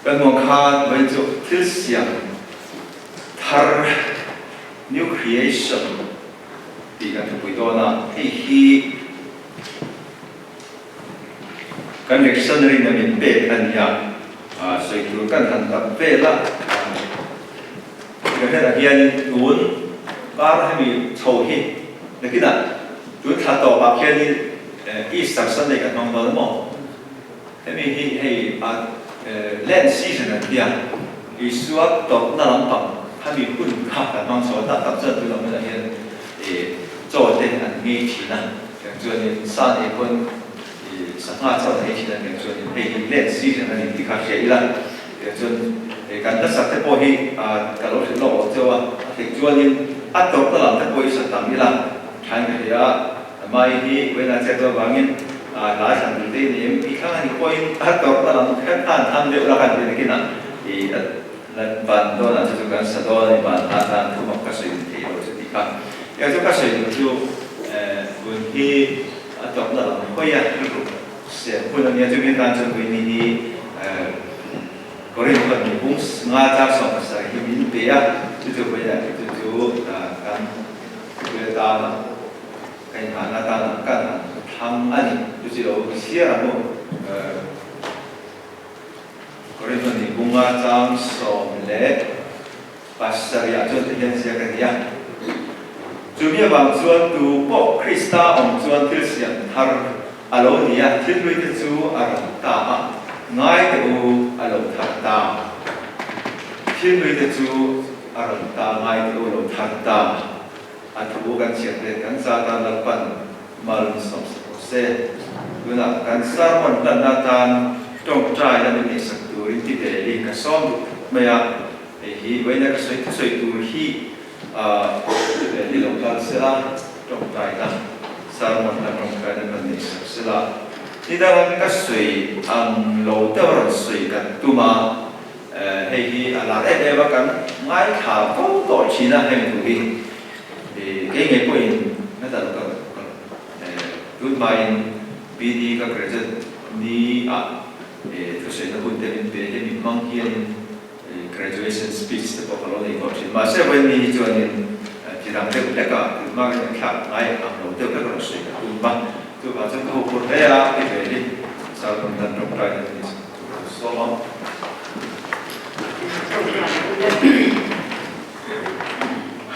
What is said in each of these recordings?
กันมองคานไว้จุดที่เสียงทาร์ new creation ที่กันทุกตัวนะที่กันเด็กสันนิษฐานเป็นเป็ดอันยังสวยดูกันทันตัดเป็ดละก็แค่เรียนดูนก็ให้มีโชว์ให้แต่ที่นั่นดูนถ้าต่อมาแค่นี้อีสักสันนิษฐานมองดูมั้งให้มีให้เล่นซีซันนั้นที่อีสวดต่อหน้าลำพังให้มีคุณค่าแต่บางส่วนถ้าตัดเส้นดูเราไม่ได้เห็นโจทย์เป็นอันนี้ทีนั้นอย่างส่วนนี้สร้างเอกคนสังหารเจ้าในที่นั้นอย่างส่วนนี้ให้เล่นซีซันนั้นที่เขาเสียอีละอย่างส่วนการนักสัตว์ที่พอให้การลดโลกเจ้าว่าถึงส่วนนี้อัตโตตลาดที่พอให้สัตว์ต่างนี่ละใช้กันยาไม่ที่เวลาเจ้าบางอย่างหลายสันตินี่มีข้างนี้พอให้อัตโตตลาดแค่ทำเดียวละกันเป็นกินนะและบ้านโดนอาจจะถูกการสะดวกในบ้านอาจารย์ทุกคนก็ช่วยที่เราจะดีกันอย่างที่ก็ช่วยดูวันที่อัตโตตลาดก็ยังรู้เสียคนนี้จะมีการจัดวันนี้ก็เรียกว่ามีบุ้งงาจากสองภาษาที่มีเบียร์จู่ๆไปอย่างจู่ๆการเวลาการหาหน้าตาการทำอันนี้จู่ๆเราเสียแล้วก็เรียกว่ามีบุ้งงาจากสองเล่ภาษาที่อาจจะเรียนเสียกันยากจู่มีบางส่วนดูพวกคริสต์องค์ส่วนที่เสียงทาร์อารมณ์เนี่ยที่รู้ที่จู่อารมณ์ตาง่ายแต่ดูอารมณ์ทัดตาที่มีแต่จูอารมณ์ตาง่ายแต่ดูอารมณ์ทัดตาอันที่บุกันเฉียดเลยกันซาตานลับปันมาลุนสมสเสดูนักกันซามันตันนาตานจงใจและมีสักตัวที่เดลิกซ้อมไม่อยากฮีไว้นักสวยสวยตัวฮีเดลิลงกันเสละจงใจนะซามันตันจงใจและมีสักเสละที่ได้รับการสวยอันโลเตอร์สวยกันตัวมาให้ที่อะไรได้บ้างกันง่ายขาก็ต่อชีนะให้ถูกที่เก่งๆก็ยังไม่ตัดก็ดูดไปปีนี้ก็เกิดจะนี่ทุกสิ่งที่คุณเต็มที่ให้มีมังคีน graduation speech ที่บอกเราในก่อนมาเชื่อวันนี้จวนที่ทำเรื่องเล็กก็ถึงมากเลยครับง่ายอันโลเตอร์ก็สวยกันตัวมาตัวมาจะเข้าพูดได้อะที่เป็นที่สาวคนนั้นตรงใจนี่สโลม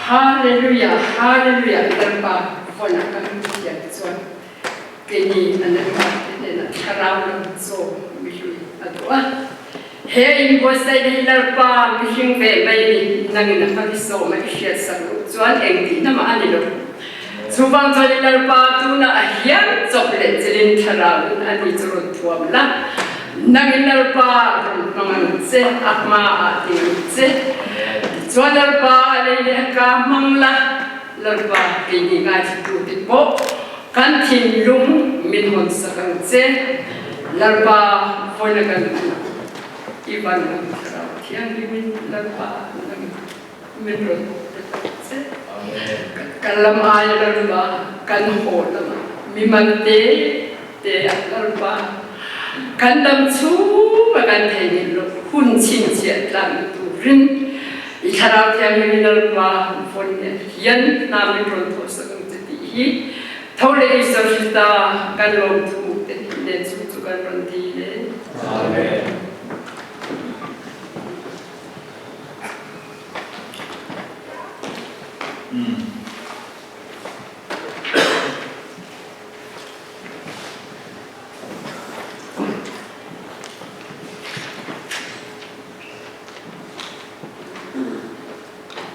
ฮาเลลูยาฮาเลลูยาดังบ่าคนละกันเสียงส่วนเกณีอันนั้นมาเนี่ยนะคาราวลงโซมิชุยอันตัวเฮอินโบสไซเดลล์บ่ามิชิงเวไม่นั่งนักที่โซไม่เชียร์สักส่วนเองที่นั่นมาอันนี้ลูกสุบังจอยลร์ปาตูน่าเฮียนจบเลยจะเล่นทาราอันนี้จะรู้ตัวมั้ยล่ะนั่งลร์ปามันเสียอักมาอาทิตย์เสียจวนลร์ปาเลยเนี่ยก็มังละลร์ปาปีนี้ง่ายที่ดูติดโบกันทิ้งลุงมินหุ่นสักกันเสียลร์ปาฝนกันอีวันนั้นเราเที่ยงมินลร์ปานั่งมินรุ่นเสียกันละมาลร์ปากันโหดละมามีมันเตะลร์ปากันดำชูกันเทนิลหุ่นชินเชียร์ลำตูรินอีคาราที่มีลร์ปาฝนเนี่ยยันน้ำมีโปรโตสักจะดีเท่าเลยสุดที่ตากันลงทุกเดือนสุดกันรันดีเลยอาเมน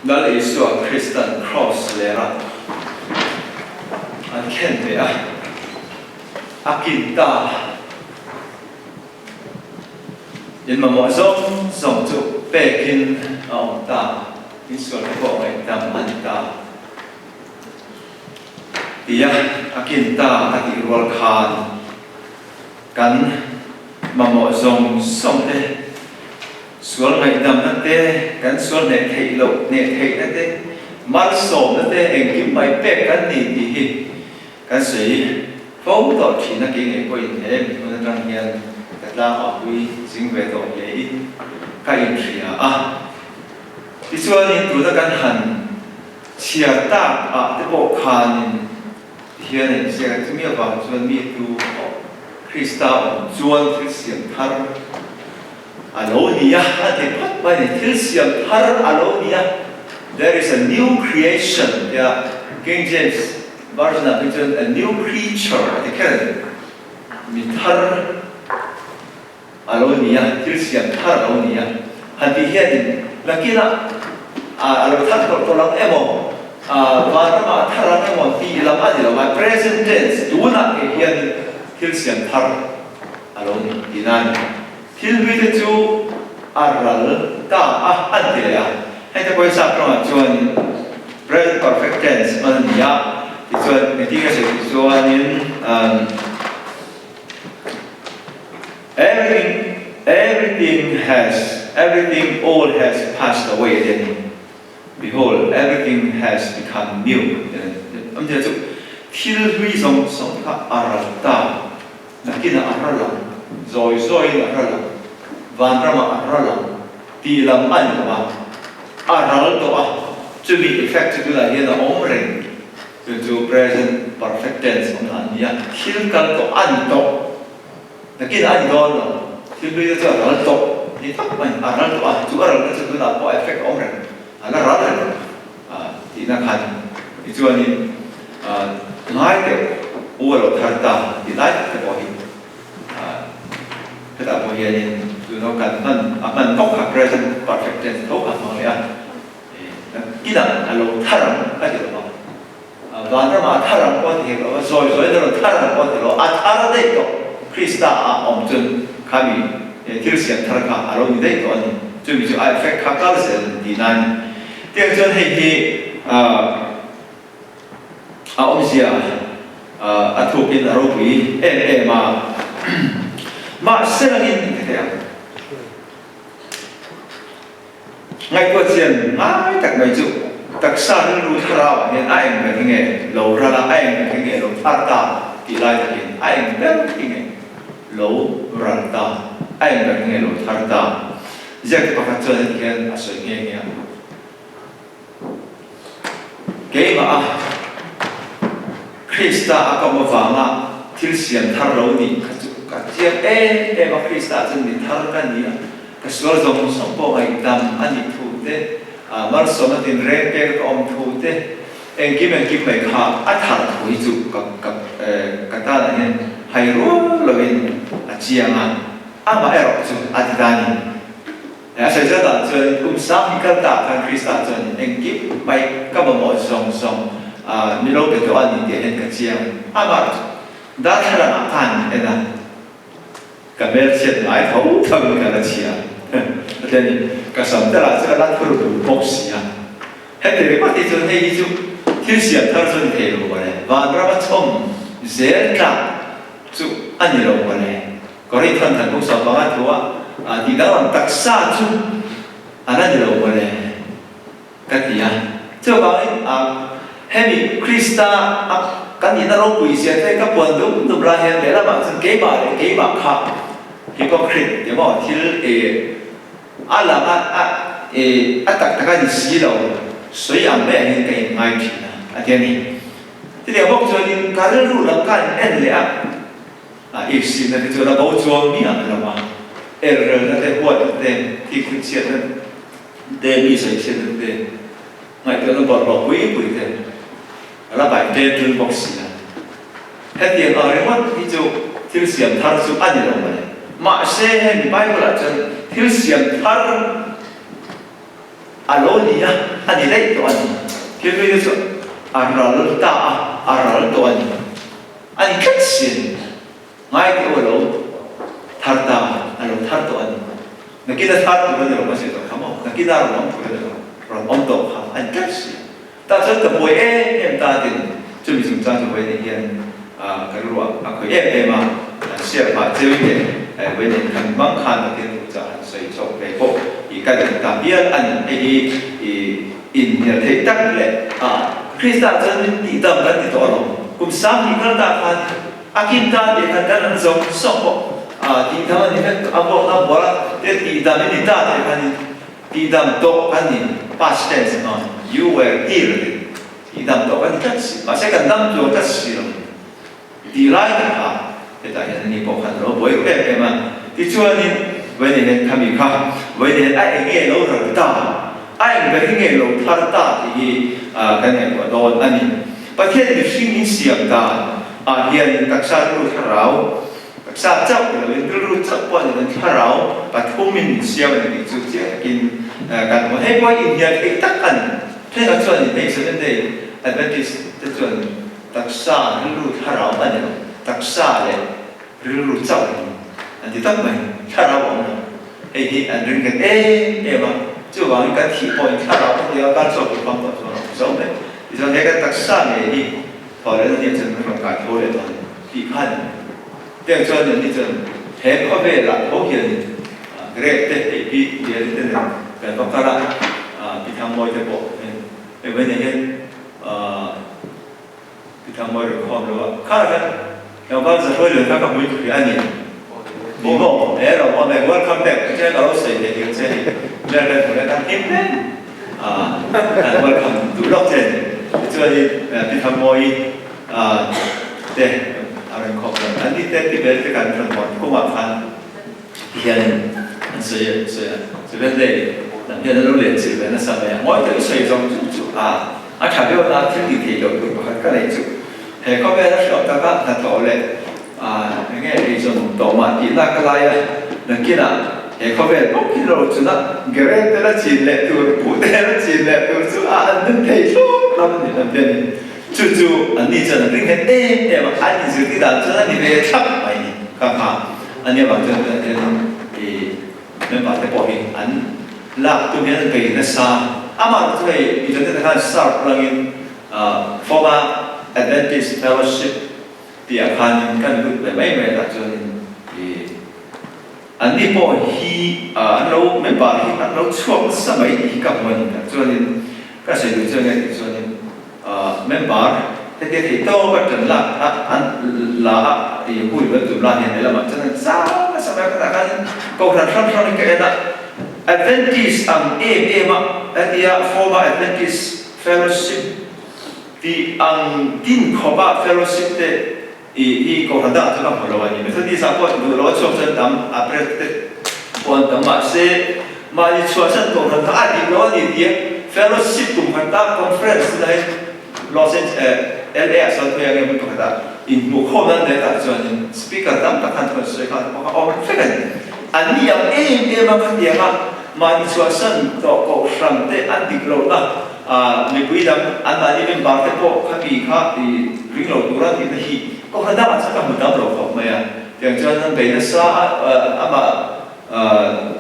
นั่นเองส่วนคริสตันครอสเลยนะอันเข็นเลยอากินตายันมาหมอส่งจุเปกินเอาตาที่ส่วนที่บอกไว้ตามอันตาที่อากินตาอากิวอลคานกันมาหมอส่งเตส่วนไงดำนั่นเต้กันส่วนเนี่ยเทโลเนี่ยเทนั่นเต้มาส่งนั่นเต้เองกินไม่เป็ดกันนี่ดีกันสิฟ้องต่อชีนักเก่งไอ้พวกนี้มีคนตั้งเงินกัน la ở quy chính về tổ vậy cái in thia thì cho nên tụi ta cần hành chia ta cái bộ khan hiện nay sẽ chúng ta vào cho nên tu Krista chuan thil siam thar alonia ate pat ba ni thil siam thar alonia there is a new creation yeah King James version of it a new creature ate keren mi thar alonia thil siam thar alonia hati hian lakina alo thar to lang emo varma thar emo ti lam ani lo present tense duna ke hian thil siam thar alone dinan thil vi chu aral ta an te ya hai ta koi sa pro chuan present perfect tense man ya ti chuan mi ti ka se chuanin everything all has passed away then behold everything has become new âm thế chu thil vi song kha aral ta nakina aralang zoi aralang van rama aralang ti lam an ma aral to to be effective la hian omreng to present perfect tense on an ya thil kal to an to nakina an don no thil bi to aral to ni tak mai aral to chu aral to la po effect omreng ala ral ti na khan ti chuani ngai te ulo tharta ti lai te bo hi cái đạo hồi hiện tụi nó cần mình có cả present perfect tense tốt à mọi người kỹ năng alo thay cái gì đó và nó mà thay có thể là rồi nó thay có thể là thay đấy đó Krista ông chân kami thiếu sự thay cả alo như đấy đó chuẩn bị cho ai phải khắc cao sẽ đi nan tiếng chân thì ông gì thuộc in alo quý em mà sẽ là in thế nào ngay qua tiền ngay tất ngày chụp tất cả những lúc thao hiện ai cũng phải nghe lâu ra là ai cũng phải nghe lâu phát ta thì lại là hiện ai cũng phải nghe lâu ra ta ai cũng phải nghe lâu phát ta giờ cái phát cho nên hiện sẽ nghe cái mà Krista akan membawa tilsian haroni kajian mà Krista chân mình thar kan dia kesual zong sompo ai dam ani thu te mar soma tin re ke ko om thu te engkim mai kha athar thui chu kata la hen hai ro lovin achianga ama ero chu adidani sẽ rất là chơi cũng sáng khi các ta kan Krista chân engkim mai ka mo song ni lo ke to ani te hen ka chiang ama đã thay là ăn ena cái bé chuyện lại thấu thầm cái là chia thế nên cái sản phẩm là cái lá thu được bốc xí hết thì bắt đi cho nên chú thiếu xịt thở cho nên rồi vậy và nó bắt chôm dễ cả chú ăn nhiều rồi vậy có đi thân thành cũng sao có ăn thua thì đó là đặc sắc chú ăn nhiều rồi vậy cái gì cho bảo hay Krista cái gì nó rong quỷ xe thế các buồn đúng là hiện để là bạn sinh kế bà khác thì có khít để mà thì là tất cái gì xí đâu suy âm bé hiện cái ngay thì thế này thì để bóc cho những cái lúc là cái em lẽ ít xin là cho nó bảo cho mình là mà error là cái what then thì cứ chuyện là để mình sẽ chuyện là để ngay từ nó bỏ quỷ thế là bài đề trương bốc xí hết tiền ở đây mất ví dụ thiếu xiêm thar chú ăn gì đâu mà sẽ hình bài là chân thiếu xiêm thar alonia ăn gì đấy tôi ăn thiếu cái gì aral tôi ăn cách xiên ngay cái ô lô thar ta alo thar tôi ăn nó kia thar tôi ăn được mà sẽ tôi không nó kia là ông tôi được rồi ông tôi không ăn cách xiên ta chân tập bồi em ta thì chuẩn bị dùng trang cho với những cái lúa cái em mà sẽ phải chơi với những cái măng khan thì chúng ta sẽ cho cái bộ thì cái này ta biết anh ấy in nhận thấy tất lệ Krista chân đi tâm cái gì đó cũng sáng thì các ta khan akim ta để các anh giống sống bộ thì thằng anh em abo bola để thì đam mình ta để anh thì đam to anh past tense nó you were here thì đam to anh chắc mà sẽ cần đam cho chắc gì rồi thì lại là để tại anh đi bộ hành rồi bởi vậy mà thì cho nên vấn đề này tham khá vấn đề ai nghe lâu rồi ta ai về nghe lâu thà ta thì cái này của tôi anhประเทศที่สิ่งนี้เสียงกันเฮียนตักษารู้ท่าเราตักษาเจ้าเป็นรู้จักว่าเป็นท่าเราปัจจุบันเสียงในจุดที่กินการว่าให้ว่าอินเดียเอกตักอันเพื่อส่วนในส่วนนี้อันเป็นที่ส่วนตักษารู้ท่าเราอันนี้ตักษาเลยรู้จักอันที่ตั้งไปท่าเราไอ้ที่อันเรื่องกันมาจู่ว่าการที่พอท่าเราเดียวกันสอบความต่อสู้สองเลย이제 내가 딱 싸매니 버려는 예전은 뭔가 도래던 비판 때문에 저는 이제 배컵에 라포기는 그래 때 비 예를 때는 배컵가라 비탕 뭐 되고 왜냐면 비탕 뭐를 커로 가라 경관서 소리를 가까 보이고 아니 뭐고 에러 뭐내 welcome back 제가 어디서 이제 이제 내가 보내다 힘내 welcome to blockchain cho nên đi thăm môi để anh học được anh đi tới cái bên cái cảnh phần một cũng mà phan hiện sự vấn đề hiện nó liền sự vấn đề sao vậy mỗi thứ sự trong chủ anh trả lời là thiên thì được cái này chủ hệ có vẻ nó sợ các bạn là thọ lệ nghe thì dùng tổ mà chỉ là cái này là kia là hệ có vẻ bốc cái rồi chúng ta cái này là chỉ lệ từ cụ thể là chỉ lệ từ chủ anh thấy thôi 그러면 남편이 주주 아니잖아. 그러니까 때 아니 저기다 저는 왜 참 많이 가가 아니야 맞잖아. 이 멤버한테 보기 안 락두면 되는 사 아마 저희 이전에 한 스타트랑인 former Adventist Fellowship 디아칸 간 mấy mấy là 저는 이 아니 뭐히 lâu 멤버 히 lâu 추억 समय 히가 뭐니까 저는 các sự được cho nên cho nên member thì tôi bắt đầu là thì vui với tụi là hiện nay là mà cho nên sao mà các bạn câu chuyện trong cái đó Adventist mà thì former Adventist Fellowship thì tin khoa Fellowship thì câu chuyện đó chúng ta phải lo vậy nên thì sao có được lo cho dân đam après quan tâm mà sẽ mà đi cho dân câu chuyện đó thì lo gì Fellowship cùng hành tác conference này Los Angeles LA sao tôi nghe một cái đó in một hôm nay để đặt cho những speaker đam các hành sự khác mà ông phải cái anh đi ông mà cái gì mà đi cho sân đó có sẵn để anh đi lâu đó mình bây giờ anh đã đi bên bảo thế có cái gì khác thì riêng lâu tuổi thì nó hi có hành tác mà chắc là một đám lâu không mấy tiếng cho nên bây giờ sao mà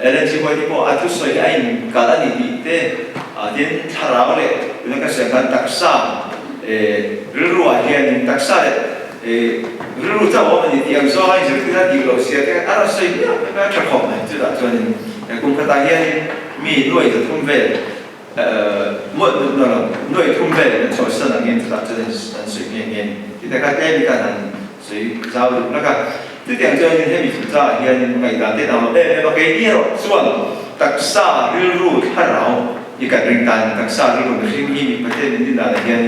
LNG quay đi có anh chút soi anh cả anh đi thế đến thảo lệ chúng ta sẽ cần đặc sản rượu hiện đặc sản rượu cho bọn mình tiếng do anh chúng ta đi lâu xe cái ăn soi biết cái chắc không này chứ là cho nên cũng phải ta hiện mi nuôi được thùng về mỗi nuôi thùng về cho sân là nghe chúng ta cho nên soi nghe thì đại家cái cái này soi giao được nó cả thứ tiếng cho nên thế mình chúng ta hiện ngày đã đến nào mà cái gì rồi xuân đặc sản rượu thảoอีกการเรื่องการตักษาเรื่องสิ่งที่มีประเทศนี้ได้ยัง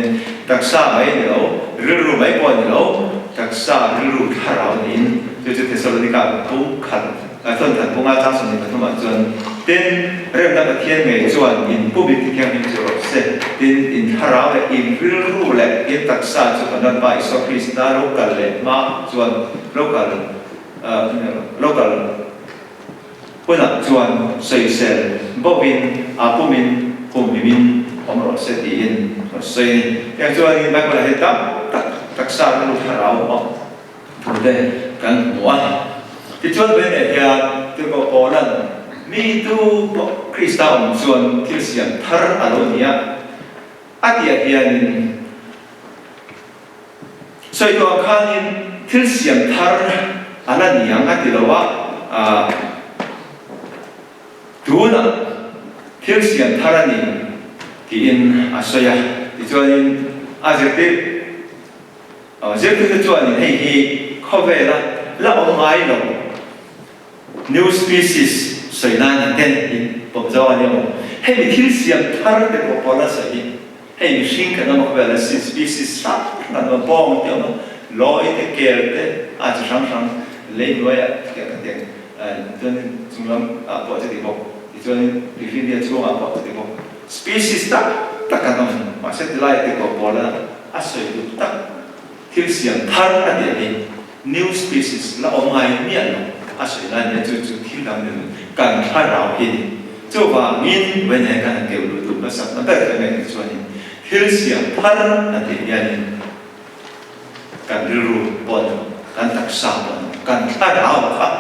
ตักษาไม่เดียวเรื่องไม่พอเดียวตักษาเรื่องท่าเรานี้จะเทศโลนิกาทุ่งขันต้นขันพงอาจารย์สนิททุ่งมาจนเดินเริ่มตั้งแต่เที่ยงไงจวนอินผู้บิดที่แข่งอินจรดเสร็จเดินอินท่าเราและอินเรื่องและอินตักษาจนนั้นไปสคริสต์ได้โลกาเลมาจวนโลกาลปุ่นจวนเซลเซลบ่บินปุ่มินผมมินผมรอเสตีนเซนอย่างจวนนี้ไม่เป็นไรตักษาเรื่องเราถูกได้กันหัวที่จวนเป็นเนี่ยตัวก็พอแล้วมีตัวคริสต์องจวนที่เสียงทาร์อารมณ์เนี่ยอาทิตย์ยันส่วนตัวข้านี่ที่เสียงทาร์อะไรเนี่ยอาทิตย์ละว่าตัวนั้นที่เสียงทาร์นี่ที่อินอาศัยที่จวนนี้อาจจะที่เจ้าที่จวนนี้ให้เข้าไปแล้วเอาไงลง new species 水难天ผมจะว่าเนี่ยให้มีที่เสียงทารเด็กพอละสิให้มีสิ่งกันนะมันก็เป็นspecies สักนั่นมันป้องเดียวนะลอยแต่เกลือแต่อาจจะช่างเล่นด้วยเกี่ยวกับเด็กจนจุงลำพอจะติดบอกจนริฟินเดียช่วงพอจะติดบอก species ตักกันนั่นมาเสร็จไล่เด็กพอละอาศัยดูตักที่เสียงทารเด็กนี่ new species แล้วออกมาเนี่ยอาศัยนั่นเนี่ยจุดที่เราเนี่ยการท่าเราเห็นเจ้าว่ามินเว้นให้การเกี่ยวกับภาษามันเป็นอะไรส่วนนี้ที่เสียงท่านั่นเองเนี่ยการรู้บนการตักษาบนการท่าเราครับ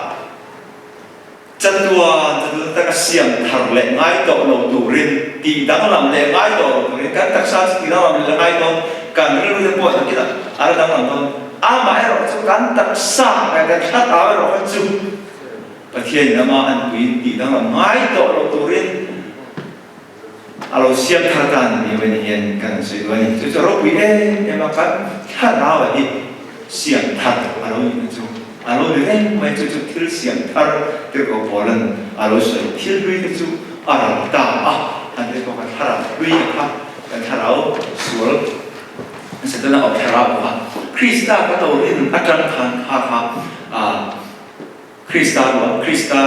จัดตัวตักเสียงทารเล่ง่ายต่อเราดูเรียนตีดังลำเล่ง่ายต่อเราดูเรียนการตักษาตีดังลำเล่ง่ายต่อการรู้เรื่องบนkita adaดังลำต่อama ero chu kan tak sa kan tha ta ero chu pathian nama an pui ti dang ngai to lo turin alo siam tha tan ni wen hian kan sei wen chu ro pui ma kan tha na wa hi siam tha alo ni chu alo ni mai chu thil siam tha te ko bolan alo sei thil lui te chu ara ta an te ko kan tha ra lui ka kan tha rao sual setelah opera Krista kata orang akan kan Krista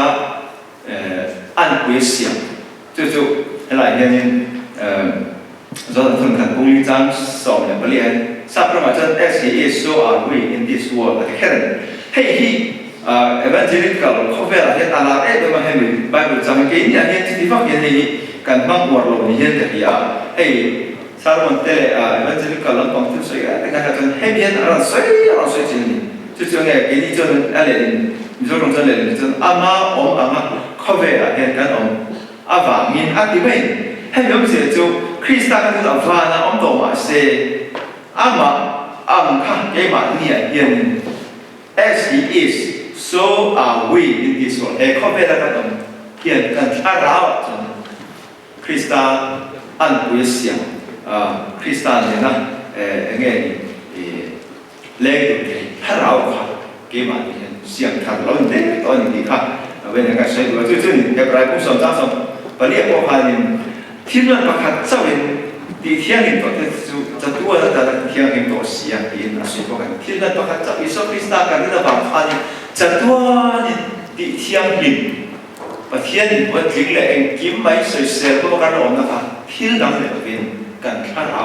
an kuisiam tu helai yang do thân thần công lý trang sầu nhà bali an Sabramachan as he is so are we in this world at Karen hey he evangelical cover hiện ala để mà hay mình Bible trang cái nhà hiện thì phát hiện này cần mang quạt lồng hiện tại hey Salomon te evangelical lang pang tu saya dengan kata hebian orang saya sini tu jangan ini jangan ada ni jangan jangan jangan ama ama cover hiện kan ava min aktivate hay giống như tu Krista kan tu ava na đồ mà se ama khang cái mà hiện as he is so are we in this world cover kan hiện kan arau Krista an kuisiam Krista này na nghe lễ được thà rau cả cái mà xiang thà lâu thế tôi nhìn khác bên này cái xây dựng chứ cái bài cũng sống ra sống và liệu có phải thiên nhiên bạc hạt sau này thì thiên nhiên có thểจะตัวแต่thiên nhiên có xiang thì là suy có cái thiên nhiên bạc hạt sau Iso Krista cái là bạc hạtจะตัวthì thiên nhiên và thiên nhiên vẫn chính là anh kiếm mấy sợi sợi của cái đó là thiên nhiên này ở bênกันท่าเรา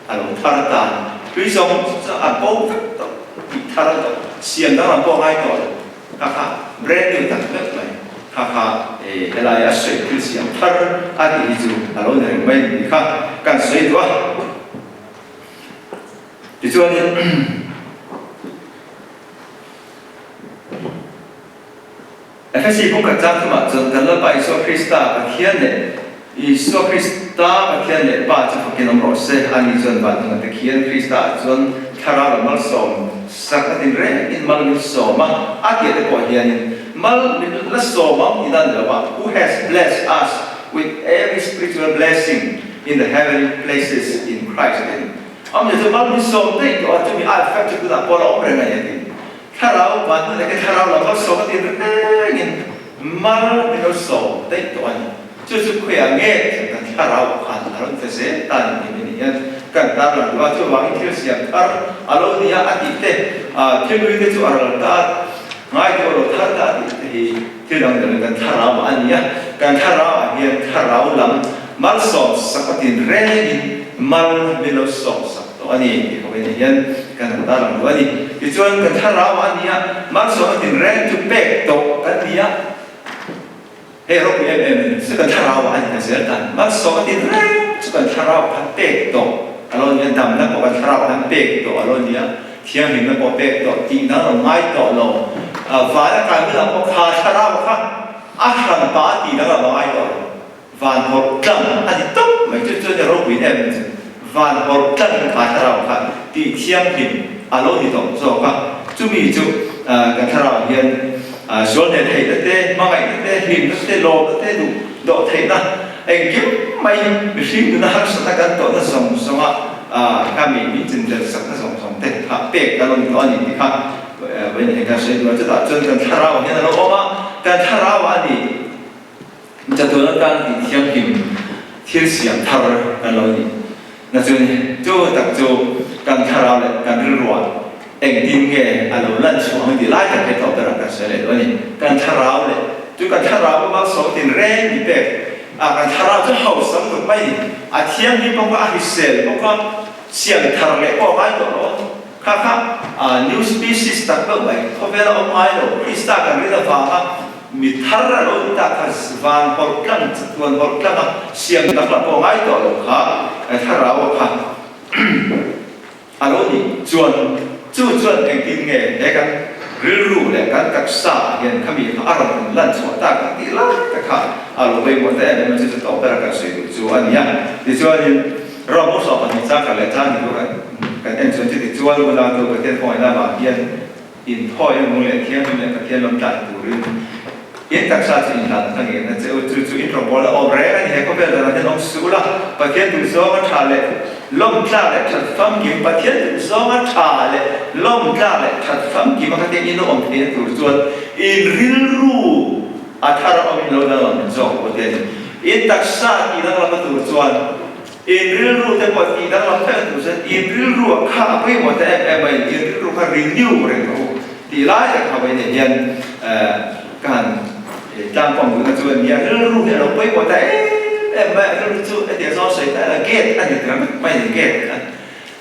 อารมณ์ท่าตาคือทรงอ่ะโป๊ะท่าเราเสียงดังโป๊ะให้ต่อค่ะเบรนด์ต่างๆเลยค่ะอะไรอ่ะสวยคือเสียงท่าอาทิตย์จูอารมณ์เนี่ยไม่ค่ะการสวยตัวที่จวนEfesi พงกับจังที่มาจนกันแล้วไปโซคริสต์กับเทียนเนี่ยIso Krista pathian le pa cha fakin amro se ani zon ba tang te khian Krista zon thara la mal som sakatin re in mal mi soma akia te ko hian mal mi la soma idan la ba who has blessed us with every spiritual blessing in the heavenly places in Christ am je mal mi som te to chu mi al fa chu da po la omre na ya tin thara ba ne ke thara la mal som tin re in mal mi lo som te to ani就是可以ngheกันท่าเราขันอารมณ์เสียตันนี่เนี่ยกันตามหลังว่าช่วงวันที่เสียงท่าอารมณ์นี้อาทิตย์ที่รู้ที่ช่วงอารมณ์ท่าง่ายตัวเราท่าท่าที่เราเดินกันท่าเราอันนี้กันท่าเราอันนี้ท่าเราลำมัลสอบสักทีเร่งมัลไม่รู้สอบสักตัวนี้เขาเป็นอย่างนี้กันตามหลังว่านี่ที่ช่วงกันท่าเราอันนี้มัลสอบทีเร่งจุดเป๊กตกกันนี้เราเองสุกันทาราวอันนี้เสียดันมาสอนที่แรกสุกันทาราวพันเปกโตอารมณ์ยันดำนักบอกกันทาราวพันเปกโตอารมณ์นี้เที่ยงเห็นนักบอกเปกโตจริงนั้นเราไม่โตลงฝ่ายการเมืองบอกขาทาราวค่ะอาหารปาตีนั้นเราไม่โตวันหดจังอันนี้ตุ๊บไม่จุดจุดจะรู้วินเอ็มวันหดจังขาทาราวค่ะที่เที่ยงเห็นอารมณ์นี้โตโซ่ค่ะจุมีจุกันทาราวเห็นส่วนเนี่ยthấy thế mà ngày thế hình thế lô thế đủ độ thấy na anh kiếm mày phim nó hát sao ta cần nó sống sống kami bị chân chân sắc nó sống thế hạ bẹt cái lòng nó nhìn thì khác vậy thì cái sự nóจะตัดจนกันทาราวเนี่ยเราบอกว่า การทาราวอันนี้จะตัวการที่เทียมพิมที่เสียงทารกันเรานี่นั่นคือจู่ตักจู่การทาราวเลยการรัวเองดิ้งเงออันเราลั่นช่วงที่ไล่จากเหตุการณ์ต่างๆเสร็จแล้วนี่การทาราวเลยจู่การทาราวมาสองที่แรงนี่เป็ดการทาราวจะเข้าสังคมไม่เทียมนี่พวกก็ฮิเซลพวกก็เสียงทารเลยพวกไอ้ตัวเราค่ะnew species ต่างๆไปเขาเป็นเราไม่รู้ที่สตาร์กันเรื่องฟ้ามีทาร์เราที่ตัดสวานพอร์ตังตัวพอร์ตังเสียงต่างๆพวกไอ้ตัวเราค่ะทาร์เราค่ะอารมณ์นี้จวนเองกินเงี้ยเด็กกันรู้เลยกันกักษาเห็นเขามีอารมณ์ลั่นสวดตากันที่ละแต่ค่ะอารมณ์ไปหมดแต่มันจะต่อไปแล้วกันสิ่งจวนเนี่ยที่จวนนี้เราไม่สอบมันจะกันเลยท่านดูกันกันเองส่วนที่จวนเวลาตัวประเทศพอยน่าบาดเย็นอินพ่อยังมุ่งเลยเที่ยงเลยประเทศลำดับตัวเรื่องยิ่งตักษาสิ่งนั้นทั้งนี้นั่นจะจู่อินทรบอลออกแรงนี่ให้เขาเป็นอะไรที่น้องสู้ละประเทศดูซ้อมันชาเลยล้มชาเลยชัดฟังกินประเทศดูซ้อมันชาเลยล้มชาเลยชัดฟังกินมันก็จะอินโนอมเทียนตัวจวนอินริลรูอัฐาระอมิโลดาลมันจบประเทศอินตักษาที่นั่งรับตัวจวนอินริลรูแต่พอที่นั่งรับตัวจวนอินริลรูข้าไปหมดแต่ไม่อินริลรูข้ารีนิวเรื่องเขาที่ไล่จากเขาไปเนี่ยการจำความรู้ตัวเนี่ยเรื่องรู้เนี่ยเราไม่หมดแต่ไม่เรื่องจู่เดี๋ยวเราใส่แต่ละเกตอันนี้เราไม่เกตนะ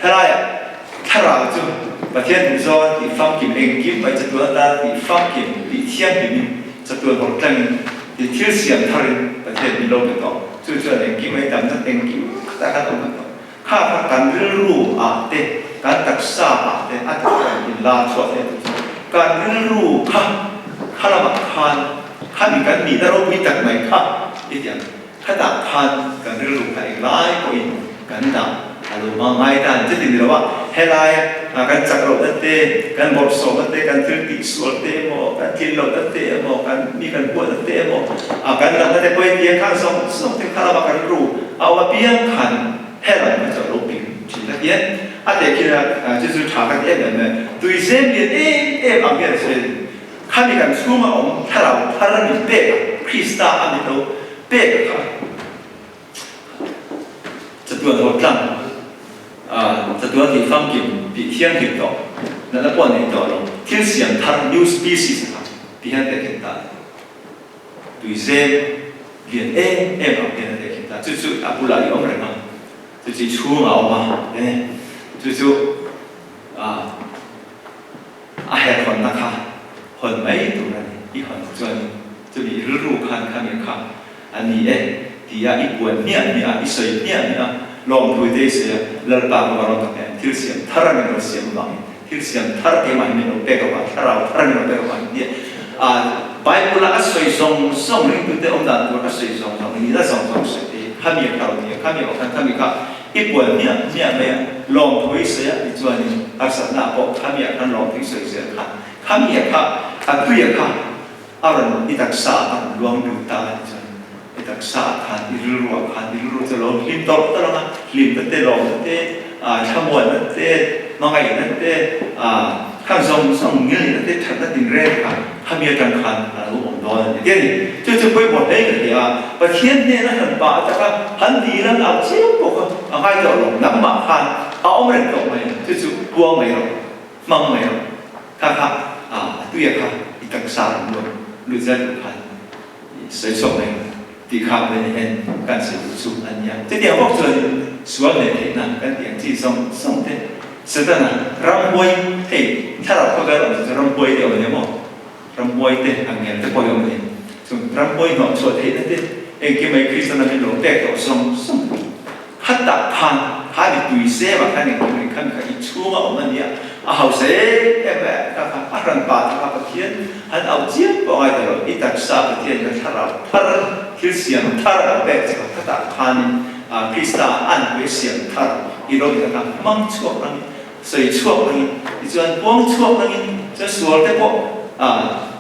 ถ้าเราจู่ประเทศที่เราที่ฟังกิมเองกิมไปจะตัวนั้นที่ฟังกิมที่เที่ยงกิมจะตัวของจังที่เที่ยวเสียงทาริประเทศที่เราไปต่อจู่เองกิมไม่จำจะเองกิมแต่การต้องมาต่อข้าพักการเรื่องรู้เด็กการตักษาเด็กอัตราอินลาชวดเด็กการเรื่องรู้ข้าละมักคานข้ามีการมีแต่เราวิจักไหมครับอีกอย่างข้าดักพันการเรื่องการไล่ก็อินการดักอารมณ์มาไม่ได้จะติดเลยว่าเฮลัยการจักรโลดเตะการบทสวดเตะการถือติสวดเตะโมการกินโลดเตะโมการมีการปวดเตะโมการนั่งแต่ไปเพียงข้างสองที่ข้าเราการรู้เอาว่าเพียงขันเฮลัยมันจะลบไปชิ้นละเอียดแต่คิดว่าจะสุดท้ายกันเองเนี่ยตัวเส้นเดียบางอย่างเช่นข้ามีการสู้มาถ้าเรามีเป๊ะคริสต์อันนี้เราเป๊ะค่ะจะตัวเราตั้งจะตัวที่ฟังกินปีเที่ยงกินต่อนั่นแหละวันนี้ต่อเราเที่ยงเสียงทาง new species ครับปีนั้นเด็กกินตาตัวเส้นเรียนบางอย่างเด็กกินตาจู่ๆบุหรี่องค์อะไรมั้งจู่ๆชูมาออกมาเนี่ยจู่ๆเหตุผลนะคะคนไม่ตัวนั้นอีกคนจวนจะมีรู้คันมีคันอันนี้ที่อีกวันเนี่ยอีสอยเนี่ยลองดูได้เสียแล้วบางวันเราต้องที่เสียงทาร์มิโนเสียงบางที่เสียงทาร์ที่มันมีโนเปกว่าทาร์มิโนเปกว่าเนี่ยไบเบิลอัศวินส่งลิงก์ตัวองค์นั้นตัวอัศวินส่งนี่ได้ส่งสิ่งที่ข้ามีข่าวเนี่ยข้ามีข้าอีกวันเนี่ยไม่ลองดูเสียอีกวันนี้อาศัยหน้าพบข้ามีลองดูเสียค่ะข้ามีค่ะตัวอย่างค่ะอารมณ์อิตักษาลวงดูตาจันอิตักษาขันอิรู้จะลงลิมตบตลอดลิมเตะลงเตะขมวนเตะน้องไอ้เตะข้างส่งเงี้ยเตะฉันนั่นติดเร่ค่ะข้ามีการขันรู้ผมโดนเดี๋ยวนี้จะไปหมดได้กันเดียวประเทศเนี่ยนะหันป่าจะครับหันดีแล้วเอาเชี่ยวบอกว่าให้จะลงน้ำหมักขันเอาไม่ได้ตกไหมจะกลัวไหมหรอมั่งไหมหรอค่ะตัวอย่างค่ะอีกต่างสามรู้จักทุกคนใส่ส่งเองที่ข้ามไปเห็นการสื่อสุอันนี้จะเดี๋ยวพวกเธอส่วนเนี่ยนะกันอย่างที่ส่งเท่สุดท้ายนะรำบวยเฮ้ถ้าเราเข้าใจเราจะรำบวยเดี๋ยวเนี่ยมั้งรำบวยเท่ทางเงี้ยจะพอยังไงส่วนรำบวยหน่อยส่วนเท่นั่นเท่เองที่ไม่คริสต์นั่นเป็นหลวงแตกต่อส่งขัดตัดพันข้าดิตุยเซ่มาข้าเนี่ยคนนี้ข้ามีการชั่วมาออกมาเนี่ยเอาเซ่แบบข้าอารันปาข้าประเทศหันเอาเจี๊ยบบอกไอ้ตลอดอีตักษาประเทศก็ถ้าเราคริสเตียนถ้าเราแบบจะขัดตัดพันคริสต์อันเวเซียนถ้าอีโรบินะครับมั่งชั่วนั่นใส่ชั่วนั่นอีจวนป้องชั่วนั่นจะสวดได้พอ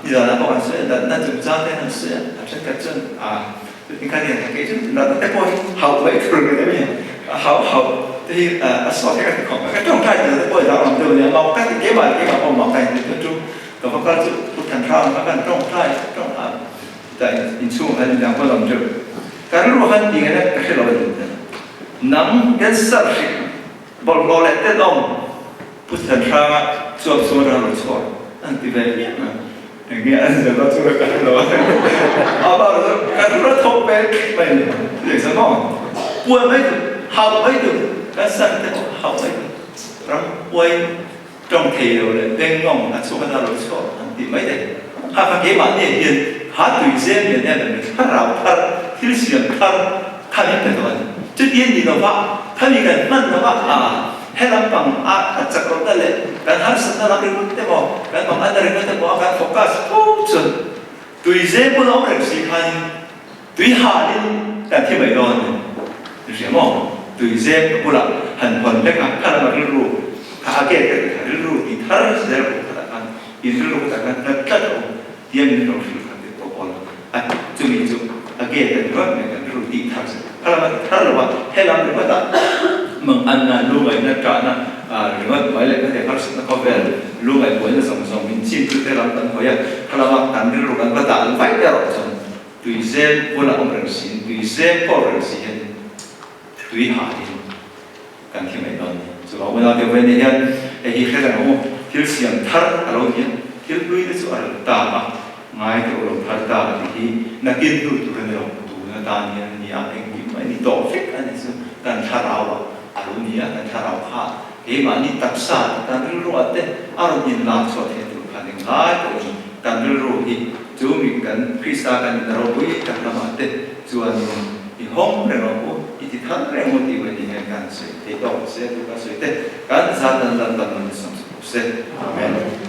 นี่เราบอกว่าเสียนั่นจุดจ้าได้นั่นเสียฉันก็จนนี่การเรียนการเรียนเราได้พอเขาไปครูได้ไหมเขาที่สอนให้กันของก็ต้องได้แต่พอเราลองดูเนี่ยเราก็จะเก็บไว้ผมบอกไปในทุกๆกับพวกเราทุกท่านเราก็ต้องได้ต้อง tại in chung han đang quan lòng trước cái lúc han tiếng này cái lo gì thế nắm cái sợi bol bol lại tết ông bút thần sang chuột chuột ra rồi chuột anh đi về nhé nghe anh giờ nó chuột cái lo bảo rồi cái lúc thâu bé mình để sao nó quên mấy học mấy được cái sợi tết học mấy rồi quên trong thì rồi bên ngông là chuột ra rồi chuột anh đi mấy đấy ha cái bạn này hiện ha tùy duyên hiện nay là mình ha rào ha thiếu sửa ha ha những cái đó trước tiên thì nó vậyถ้ามีการมั่นนะว่าให้ลำบังจักรได้เลยการหาสิ่งนั้นเราไม่ได้บอกการบางอันเราไม่ได้บอกการโฟกัสทุกจุดตัวเจ้าผู้น้องเรื่องสิ่งนั้นตัวหาเนี่ยแต่ที่ไม่โดนดูสิมั้งตัวเจ้าผู้ละหันคนเล็กข้าเราไม่รู้ข้าเกิดกันรู้ที่ท่าเราเจ้าผู้ละกันอินรู้แต่กันแต่ก็เยี่ยมเราสิ่งนั้นตัวคนจุดนี้จุดเกิดกันว่าเนี่ยกันรู้ที่ท่าถ้าเราว่าให้เราเป็นว่าแต่มึงอันนั้นรู้ไว้นะจ๊ะนะหรือว่าไว้เลยก็ได้เขาสิ่งนั้นเขาเป็นรู้ไว้ควรจะส่งมินชินคือได้รับตั้งเขาอย่างถ้าเราว่าการรู้กันว่าแต่ไว้ได้หรอกจังตุยเซ่คนละองค์เรื่องสิ่งตุยเซ่ก็เรื่องสิ่งตุยหาดิการที่ไม่โดนส่วนเราเดี๋ยววันนี้ไอ้ที่แค่เราที่เสียงทัดเราเนี่ยที่ลุยได้ส่วนตาง่ายที่เราทัดตาที่นักกินดูตัวเราตาเนี่ยนี่อะไรกินไม่นี่ต่อฟิกอันนี้ซึ่งการทาราอารมณ์นี้การทาราข้าเฮ้มันนี่ตักษาการรู้ว่าแต่อารมณ์นี้น่าสนใจตัวพันธุ์ง่ายตัวนี้การรู้ที่จูมีกันพิษากันเราบุยกันละมาแต่จวนอีห้องเรื่องเราอีที่ท่านเรื่องมันที่วันนี้การเสด็จต่อเสด็จตัวเสด็จการสร้างดันมันสมบูรณ์เสด็จอาเมน